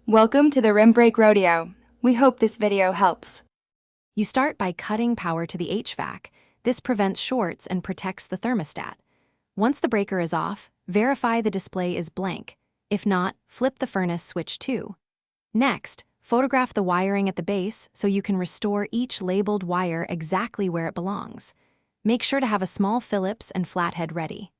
Welcome to the Rim Break Rodeo. We hope this video helps. You start by cutting power to the HVAC. This prevents shorts and protects the thermostat. Once the breaker is off, verify the display is blank. If not, flip the furnace switch too. Next, photograph the wiring at the base so you can restore each labeled wire exactly where it belongs. Make sure to have a small Phillips and flathead ready.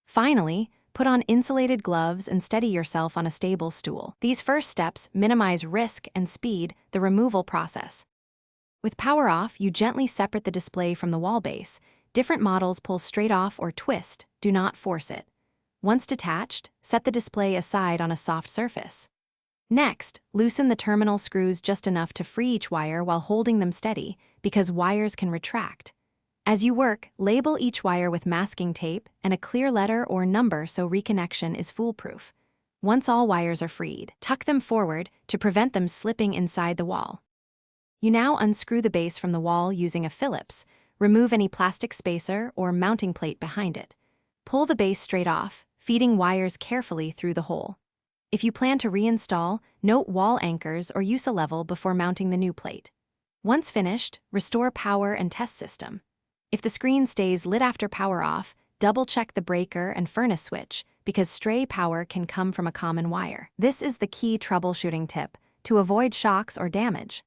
Finally, put on insulated gloves and steady yourself on a stable stool. These first steps minimize risk and speed the removal process. With power off, you gently separate the display from the wall base. Different models pull straight off or twist, do not force it. Once detached, set the display aside on a soft surface. Next, loosen the terminal screws just enough to free each wire while holding them steady, because wires can retract. As you work, label each wire with masking tape and a clear letter or number so reconnection is foolproof. Once all wires are freed, tuck them forward to prevent them slipping inside the wall. You now unscrew the base from the wall using a Phillips. Remove any plastic spacer or mounting plate behind it. Pull the base straight off, feeding wires carefully through the hole. If you plan to reinstall, note wall anchors or use a level before mounting the new plate. Once finished, restore power and test system. If the screen stays lit after power off, double-check the breaker and furnace switch because stray power can come from a common wire. This is the key troubleshooting tip to avoid shocks or damage.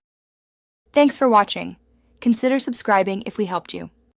Thanks for watching. Consider subscribing if we helped you.